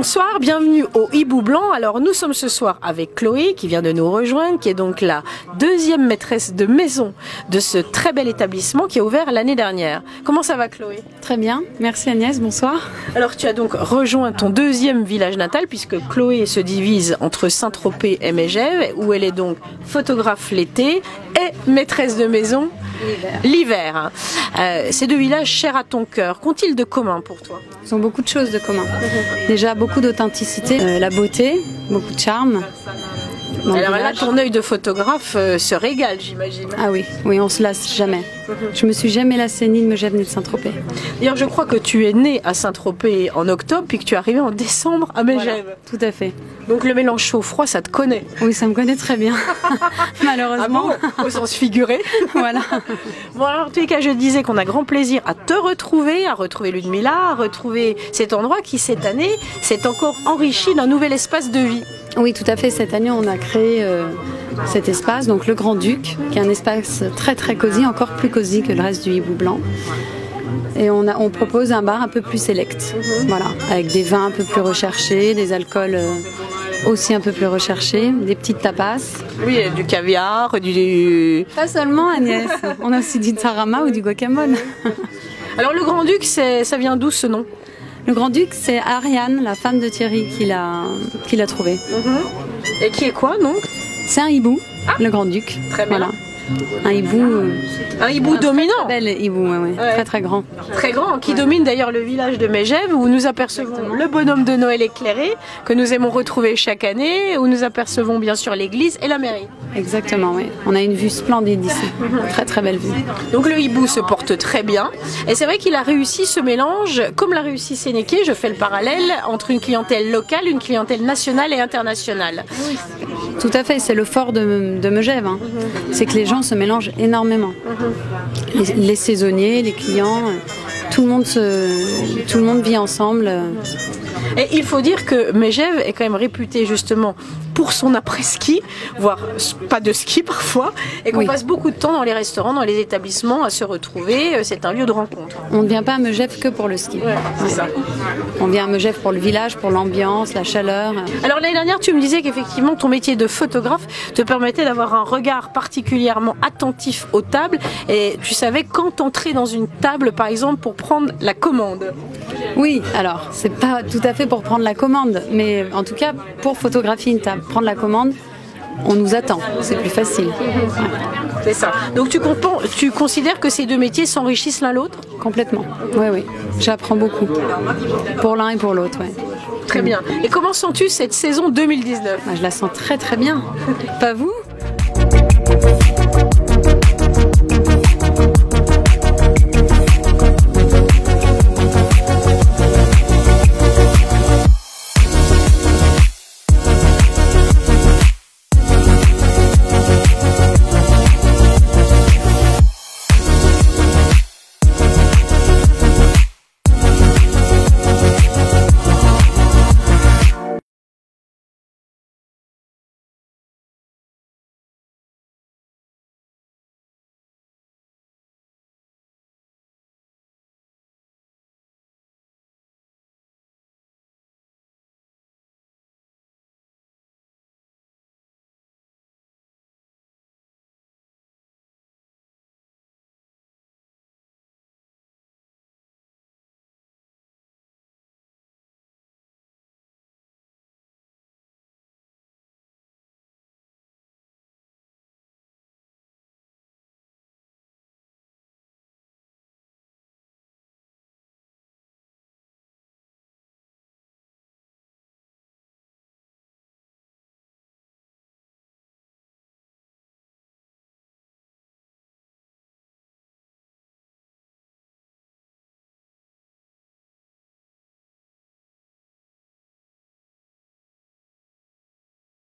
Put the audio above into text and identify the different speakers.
Speaker 1: Bonsoir, bienvenue au Hibou Blanc. Alors nous sommes ce soir avec Chloé qui vient de nous rejoindre, qui est donc la deuxième maîtresse de maison de ce très bel établissement qui a ouvert l'année dernière. Comment ça va Chloé?
Speaker 2: Très bien, merci Agnès, bonsoir.
Speaker 1: Alors tu as donc rejoint ton deuxième village natal puisque Chloé se divise entre Saint-Tropez et Megève où elle est donc photographe l'été et maîtresse de maison l'hiver. Ces deux villages chers à ton cœur, qu'ont-ils de commun pour toi?
Speaker 2: Ils ont beaucoup de choses de commun. Déjà beaucoup d'authenticité, la beauté, beaucoup de charme.
Speaker 1: Alors là, ton œil de photographe se régale, j'imagine.
Speaker 2: Ah oui, oui, on se lasse jamais. Je me suis jamais lassée ni de Megève ni de Saint-Tropez.
Speaker 1: D'ailleurs, je crois que tu es née à Saint-Tropez en octobre, puis que tu es arrivée en décembre à Megève.
Speaker 2: Voilà, tout à fait.
Speaker 1: Donc le mélange chaud-froid, ça te connaît?
Speaker 2: Oui, ça me connaît très bien, malheureusement.
Speaker 1: Ah bon, au sens figuré.
Speaker 2: Voilà.
Speaker 1: Bon, alors en tous les cas, je disais qu'on a grand plaisir à te retrouver, à retrouver Ludmilla, à retrouver cet endroit qui, cette année, s'est encore enrichi d'un nouvel espace de vie.
Speaker 2: Oui, tout à fait. Cette année, on a créé cet espace, donc le Grand-Duc, qui est un espace très très cosy, encore plus cosy que le reste du Hibou Blanc. Et on propose un bar un peu plus select, voilà, avec des vins un peu plus recherchés, des alcools aussi un peu plus recherchés, des petites tapas.
Speaker 1: Oui, du caviar, du...
Speaker 2: Pas seulement Agnès, on a aussi du tarama ou du guacamole.
Speaker 1: Alors le Grand-Duc, ça vient d'où ce nom?
Speaker 2: Le Grand-Duc, c'est Ariane, la femme de Thierry, qui l'a trouvé.
Speaker 1: Et qui est quoi donc?
Speaker 2: C'est un hibou, le Grand-Duc.
Speaker 1: Très bien.
Speaker 2: Voilà. Un hibou.
Speaker 1: Un hibou dominant.
Speaker 2: Très bel hibou, ouais. Très très grand.
Speaker 1: Très grand, qui domine d'ailleurs le village de Megève, où nous apercevons le bonhomme de Noël éclairé, que nous aimons retrouver chaque année, où nous apercevons bien sûr l'église et la mairie.
Speaker 2: Exactement, oui. On a une vue splendide d'ici. Très très belle vue.
Speaker 1: Donc le hibou se porte très bien. Et c'est vrai qu'il a réussi ce mélange, comme l'a réussi Sénéké, je fais le parallèle, entre une clientèle locale, une clientèle nationale et internationale.
Speaker 2: Oui. Tout à fait, c'est le fort de Megève. Hein. C'est que les gens se mélangent énormément. Les saisonniers, les clients, tout le monde vit ensemble.
Speaker 1: Et il faut dire que Megève est quand même réputée justement pour son après-ski, voire pas de ski parfois, et qu'on passe beaucoup de temps dans les restaurants, dans les établissements à se retrouver. C'est un lieu de rencontre.
Speaker 2: On ne vient pas à Megève que pour le ski.
Speaker 1: Ouais, c'est ça.
Speaker 2: On vient à Megève pour le village, pour l'ambiance, la chaleur.
Speaker 1: Alors l'année dernière, tu me disais qu'effectivement ton métier de photographe te permettait d'avoir un regard particulièrement attentif aux tables, et tu savais quand entrer dans une table, par exemple, pour prendre la commande.
Speaker 2: Oui, alors c'est pas tout à fait pour prendre la commande, mais en tout cas pour photographier une table, prendre la commande, on nous attend, c'est plus facile. Ouais.
Speaker 1: C'est ça. Donc tu considères que ces deux métiers s'enrichissent l'un l'autre?
Speaker 2: Complètement, oui. J'apprends beaucoup, pour l'un et pour l'autre, ouais.
Speaker 1: Très bien. Et comment sens-tu cette saison 2019?
Speaker 2: Je la sens très très bien. Pas vous?